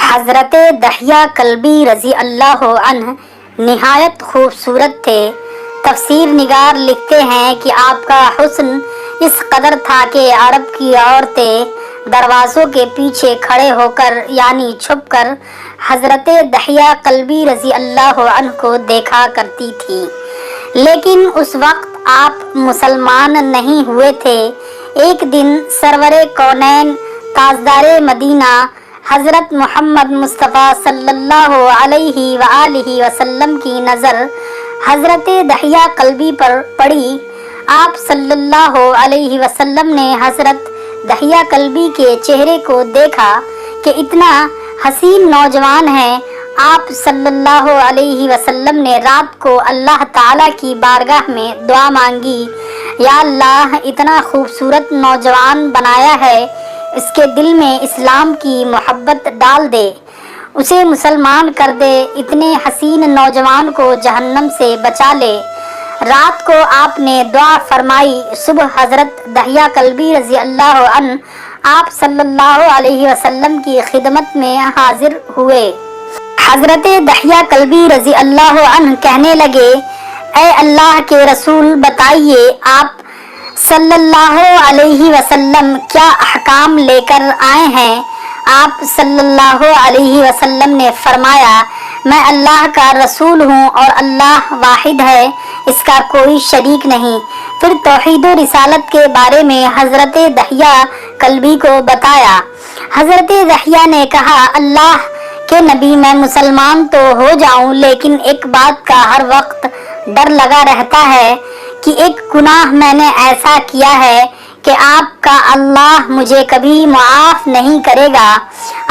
حضرت دحیہ کلبی رضی اللہ عنہ نہایت خوبصورت تھے۔ تفسیر نگار لکھتے ہیں کہ آپ کا حسن اس قدر تھا کہ عرب کی عورتیں دروازوں کے پیچھے کھڑے ہو کر یعنی چھپ کر حضرت دحیہ کلبی رضی اللہ عنہ کو دیکھا کرتی تھی، لیکن اس وقت آپ مسلمان نہیں ہوئے تھے۔ ایک دن سرور کونین تاجدار مدینہ حضرت محمد مصطفیٰ صلی اللہ علیہ وآلہ وسلم کی نظر حضرت دحیہ کلبی پر پڑی۔ آپ صلی اللہ علیہ وسلم نے حضرت دحیہ کلبی کے چہرے کو دیکھا کہ اتنا حسین نوجوان ہے۔ آپ صلی اللہ علیہ وسلم نے رات کو اللہ تعالیٰ کی بارگاہ میں دعا مانگی، یا اللہ اتنا خوبصورت نوجوان بنایا ہے، اس کے دل میں اسلام کی محبت ڈال دے، اسے مسلمان کر دے، اتنے حسین نوجوان کو جہنم سے بچا لے۔ رات کو آپ نے دعا فرمائی۔ صبح حضرت دحیہ کلبی رضی اللہ عنہ آپ صلی اللہ علیہ وسلم کی خدمت میں حاضر ہوئے۔ حضرت دحیہ کلبی رضی اللہ عنہ کہنے لگے، اے اللہ کے رسول، بتائیے آپ صلی اللہ علیہ وسلم کیا احکام لے کر آئے ہیں؟ آپ صلی اللہ علیہ وسلم نے فرمایا، میں اللہ کا رسول ہوں اور اللہ واحد ہے، اس کا کوئی شریک نہیں۔ پھر توحید و رسالت کے بارے میں حضرت دحیہ کلبی کو بتایا۔ حضرت دحیہ نے کہا، اللہ کہ نبی، میں مسلمان تو ہو جاؤں، لیکن ایک بات کا ہر وقت ڈر لگا رہتا ہے کہ ایک گناہ میں نے ایسا کیا ہے کہ آپ کا اللہ مجھے کبھی معاف نہیں کرے گا۔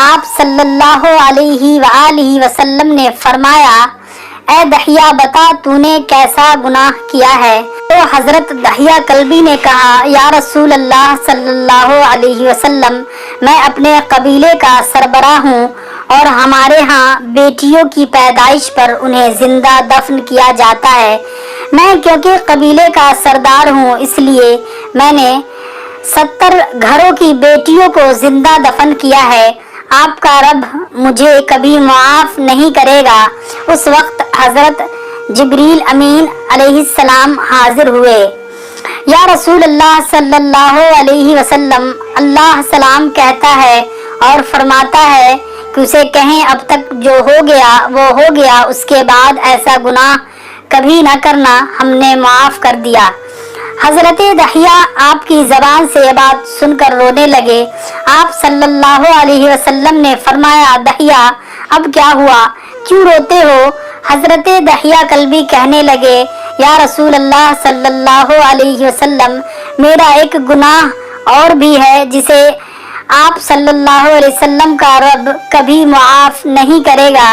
آپ صلی اللہ علیہ وآلہ وسلم نے فرمایا، اے دحیہ بتا تو نے کیسا گناہ کیا ہے؟ تو حضرت دحیہ کلبی نے کہا، یا رسول اللہ صلی اللہ علیہ وسلم، میں اپنے قبیلے کا سربراہ ہوں اور ہمارے ہاں بیٹیوں کی پیدائش پر انہیں زندہ دفن کیا جاتا ہے۔ میں کیونکہ قبیلے کا سردار ہوں، اس لیے میں نے 70 گھروں کی بیٹیوں کو زندہ دفن کیا ہے۔ آپ کا رب مجھے کبھی معاف نہیں کرے گا۔ اس وقت حضرت جبریل امین علیہ السلام حاضر ہوئے۔ یا رسول اللہ صلی اللہ علیہ وسلم، اللہ سلام کہتا ہے اور فرماتا ہے کہ اسے کہیں اب تک جو ہو گیا وہ ہو گیا، اس کے بعد ایسا گناہ کبھی نہ کرنا، ہم نے معاف کر دیا۔ حضرت دحیہ آپ کی زبان سے یہ بات سن کر رونے لگے۔ آپ صلی اللہ علیہ وسلم نے فرمایا، دحیہ اب کیا ہوا، کیوں روتے ہو؟ حضرت دحیہ کلبی کہنے لگے، یا رسول اللہ صلی اللہ علیہ وسلم، میرا ایک گناہ اور بھی ہے جسے آپ صلی اللہ علیہ وسلم کا رب کبھی معاف نہیں کرے گا۔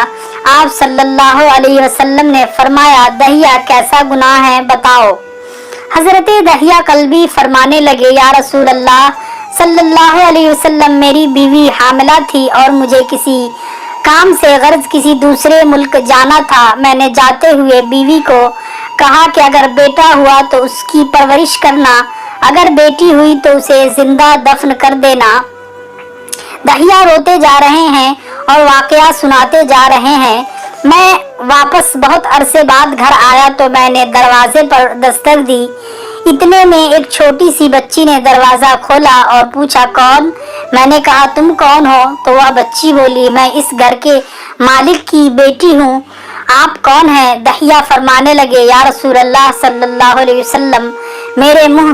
آپ صلی اللہ علیہ وسلم نے فرمایا، دحیہ کیسا گناہ ہے بتاؤ۔ حضرت دحیہ کلبی فرمانے لگے، یا رسول اللہ صلی اللہ علیہ وسلم، میری بیوی حاملہ تھی اور مجھے کسی کام سے غرض کسی دوسرے ملک جانا تھا۔ میں نے جاتے ہوئے بیوی کو کہا کہ اگر بیٹا ہوا تو اس کی پرورش کرنا، اگر بیٹی ہوئی تو اسے زندہ دفن کر دینا۔ دحیہ روتے جا رہے ہیں اور واقعہ سناتے جا رہے ہیں۔ میں واپس بہت عرصے بعد گھر آیا تو میں نے دروازے پر دستک دی۔ اتنے میں ایک چھوٹی سی بچی نے دروازہ کھولا اور پوچھا، کون؟ میں نے کہا، تم کون ہو؟ تو وہ بچی بولی، میں اس گھر کے مالک کی بیٹی ہوں۔ آپ کون ہیں؟ دحیہ فرمانے لگے، یا رسول اللہ صلی اللہ علیہ وسلم، میرے منہ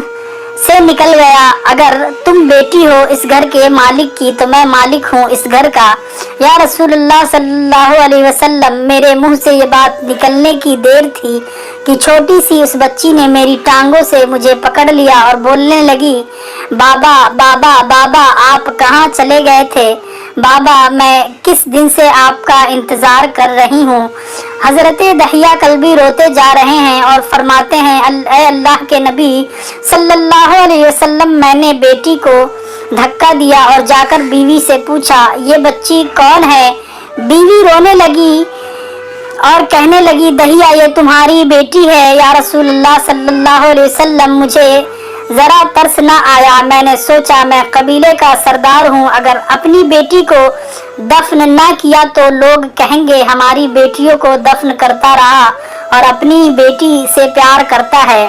سے نکل گیا، اگر تم بیٹی ہو اس گھر کے مالک کی تو میں مالک ہوں اس گھر کا۔ یا رسول اللہ صلی اللہ علیہ وسلم، میرے منہ سے یہ بات نکلنے کی دیر تھی کہ چھوٹی سی اس بچی نے میری ٹانگوں سے مجھے پکڑ لیا اور بولنے لگی، بابا بابا بابا، آپ کہاں چلے گئے تھے؟ بابا، میں کس دن سے آپ کا انتظار کر رہی ہوں۔ حضرت دحیہ کلبی روتے جا رہے ہیں اور فرماتے ہیں، اے اللہ کے نبی صلی اللہ علیہ وسلم، میں نے بیٹی کو دھکا دیا اور جا کر بیوی سے پوچھا، یہ بچی کون ہے؟ بیوی رونے لگی اور کہنے لگی، دحیہ یہ تمہاری بیٹی ہے۔ یا رسول اللہ صلی اللہ علیہ وسلم، مجھے ذرا ترس نہ آیا؟ میں نے سوچا میں قبیلے کا سردار ہوں، اگر اپنی بیٹی کو دفن نہ کیا تو لوگ کہیں گے ہماری بیٹیوں کو دفن کرتا رہا اور اپنی بیٹی سے پیار کرتا ہے۔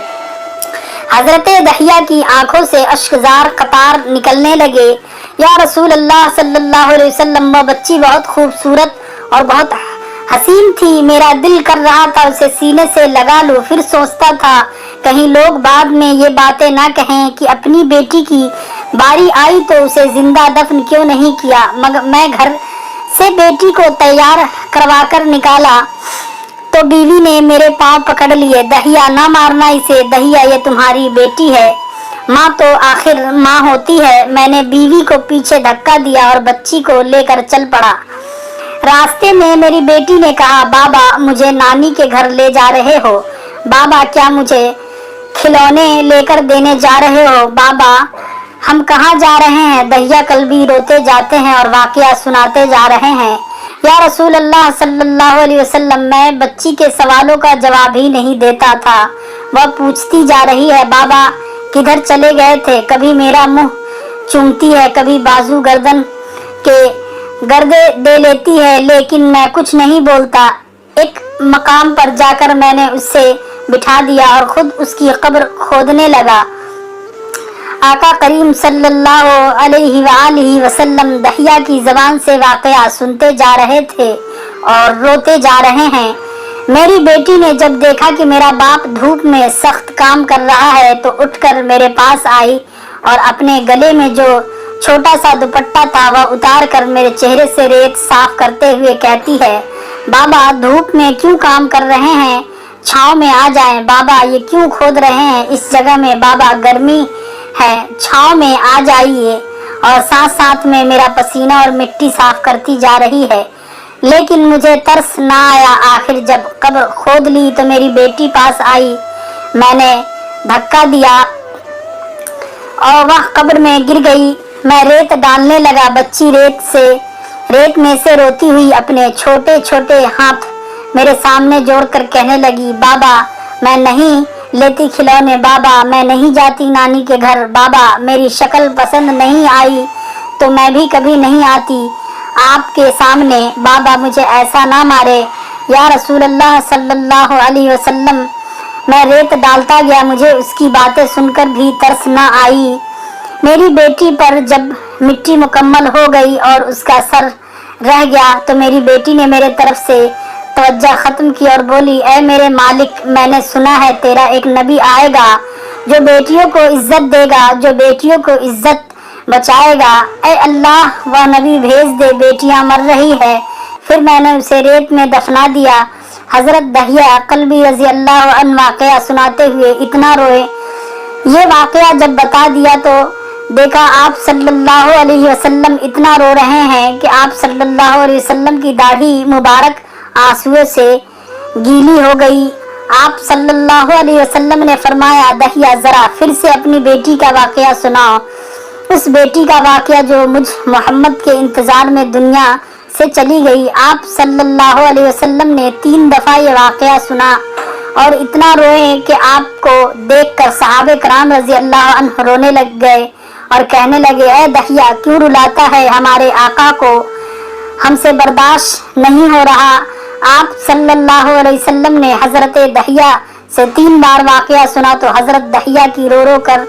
حضرت دحیہ کی آنکھوں سے اشکزار قطار نکلنے لگے۔ یا رسول اللہ صلی اللہ علیہ وسلم، وہ بچی بہت خوبصورت اور بہت حسین تھی، میرا دل کر رہا تھا اسے سینے سے لگا لوں، پھر سوچتا تھا کہیں لوگ بعد میں یہ باتیں نہ کہیں کہ اپنی بیٹی کی باری آئی تو اسے زندہ دفن کیوں نہیں کیا۔ مگر میں گھر سے بیٹی کو تیار کروا کر نکالا تو بیوی نے میرے پاؤں پکڑ لیے۔ دحیہ نہ مارنا اسے، دحیہ یہ تمہاری بیٹی ہے، ماں تو آخر ماں ہوتی ہے۔ میں نے بیوی کو پیچھے دھکا دیا اور بچی کو لے کر چل پڑا۔ راستے میں میری بیٹی نے کہا، بابا مجھے نانی کے گھر لے جا رہے ہو؟ بابا کیا مجھے کھلونے لے کر دینے جا رہے ہو؟ بابا ہم کہاں جا رہے ہیں؟ دحیہ قلبی روتے جاتے ہیں اور واقعہ سناتے جا رہے ہیں۔ یا رسول اللہ صلی اللہ علیہ وسلم، میں بچی کے سوالوں کا جواب ہی نہیں دیتا تھا، وہ پوچھتی جا رہی ہے، بابا کدھر چلے گئے تھے؟ کبھی میرا منہ چومتی ہے، کبھی بازو گردن کے گردے دے لیتی ہے، لیکن میں کچھ نہیں بولتا۔ ایک مقام پر جا کر میں نے اسے بٹھا دیا اور خود اس کی قبر کھودنے لگا۔ آقا کریم صلی اللہ علیہ وآلہ وسلم دحیہ کی زبان سے واقعہ سنتے جا رہے تھے اور روتے جا رہے ہیں۔ میری بیٹی نے جب دیکھا کہ میرا باپ دھوپ میں سخت کام کر رہا ہے تو اٹھ کر میرے پاس آئی اور اپنے گلے میں جو چھوٹا سا دوپٹہ تھا وہ اتار کر میرے چہرے سے ریت صاف کرتے ہوئے کہتی ہے، بابا دھوپ میں کیوں کام کر رہے ہیں؟ چھاؤں میں آ جائیں۔ بابا یہ کیوں کھود رہے ہیں اس جگہ میں؟ بابا گرمی ہے، چھاؤں میں آ جائیے۔ اور ساتھ ساتھ میں میرا پسینہ اور مٹی صاف کرتی جا رہی ہے، لیکن مجھے ترس نہ آیا۔ آخر جب قبر کھود لی تو میری بیٹی پاس آئی، میں نے دھکا دیا اور وہ قبر میں گر گئی۔ میں ریت ڈالنے لگا، بچی ریت میں سے روتی ہوئی اپنے چھوٹے چھوٹے ہاتھ میرے سامنے جوڑ کر کہنے لگی، بابا میں نہیں لیتی کھلونے، بابا میں نہیں جاتی نانی کے گھر، بابا میری شکل پسند نہیں آئی تو میں بھی کبھی نہیں آتی آپ کے سامنے، بابا مجھے ایسا نہ مارے۔ یا رسول اللہ صلی اللہ علیہ وسلم، میں ریت ڈالتا گیا، مجھے اس کی باتیں سن کر بھی ترس نہ آئی۔ میری بیٹی پر جب مٹی مکمل ہو گئی اور اس کا سر رہ گیا تو میری بیٹی نے میرے طرف سے توجہ ختم کی اور بولی، اے میرے مالک، میں نے سنا ہے تیرا ایک نبی آئے گا جو بیٹیوں کو عزت دے گا، جو بیٹیوں کو عزت بچائے گا، اے اللہ وہ نبی بھیج دے، بیٹیاں مر رہی ہے۔ پھر میں نے اسے ریت میں دفنا دیا۔ حضرت دحیہ قلبی رضی اللہ عنہ واقعہ سناتے ہوئے اتنا روئے۔ یہ واقعہ جب بتا دیا تو دیکھا آپ صلی اللہ علیہ وسلم اتنا رو رہے ہیں کہ آپ صلی اللہ علیہ وسلم کی داڑھی مبارک آنسوؤں سے گیلی ہو گئی۔ آپ صلی اللہ علیہ وسلم نے فرمایا، دحیہ ذرا پھر سے اپنی بیٹی کا واقعہ سناؤ، اس بیٹی کا واقعہ جو مجھ محمد کے انتظار میں دنیا سے چلی گئی۔ آپ صلی اللہ علیہ وسلم نے 3 دفعہ یہ واقعہ سنا اور اتنا روئے کہ آپ کو دیکھ کر صحابہ کرام رضی اللہ عنہ رونے لگ گئے اور کہنے لگے، اے دحیہ کیوں رلاتا ہے ہمارے آقا کو، ہم سے برداشت نہیں ہو رہا۔ آپ صلی اللہ علیہ وسلم نے حضرت دحیہ سے 3 بار واقعہ سنا تو حضرت دحیہ کی رو رو کر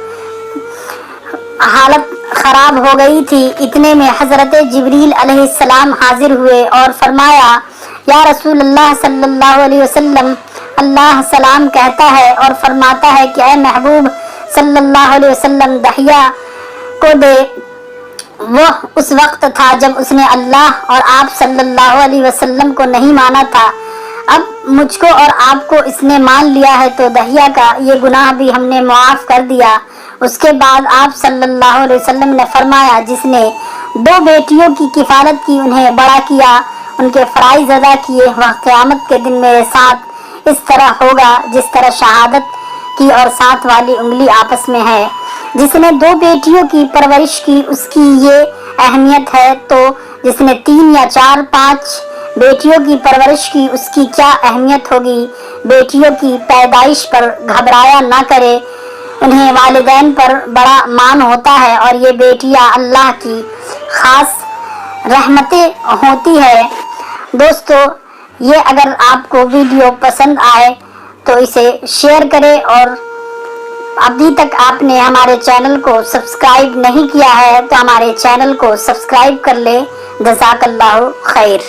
حالت خراب ہو گئی تھی۔ اتنے میں حضرت جبریل علیہ السلام حاضر ہوئے اور فرمایا، یا رسول اللہ صلی اللہ علیہ وسلم، اللہ سلام کہتا ہے اور فرماتا ہے کہ اے محبوب صلی اللہ علیہ وسلم دحیہ کو دے۔ وہ اس وقت تھا جب اس نے اللہ اور آپ صلی اللہ علیہ وسلم کو نہیں مانا تھا، اب مجھ کو اور آپ کو اس نے مان لیا ہے تو دحیہ کا یہ گناہ بھی ہم نے معاف کر دیا۔ اس کے بعد آپ صلی اللہ علیہ وسلم نے فرمایا، جس نے 2 بیٹیوں کی کفالت کی، انہیں بڑا کیا، ان کے فرائض ادا کیے، وہ قیامت کے دن میرے ساتھ اس طرح ہوگا جس طرح شہادت کی اور 7 والی انگلی آپس میں ہے۔ جس نے 2 بیٹیوں کی پرورش کی اس کی یہ اہمیت ہے، تو جس نے 3 یا 4 5 بیٹیوں کی پرورش کی اس کی کیا اہمیت ہوگی۔ بیٹیوں کی پیدائش پر گھبرایا نہ کرے، انہیں والدین پر بڑا مان ہوتا ہے اور یہ بیٹیاں اللہ کی خاص رحمتیں ہوتی ہے۔ دوستو، یہ اگر آپ کو ویڈیو پسند آئے تو اسے شیئر کریں، اور ابھی تک آپ نے ہمارے چینل کو سبسکرائب نہیں کیا ہے تو ہمارے چینل کو سبسکرائب کر لیں۔ جزاک اللہ خیر۔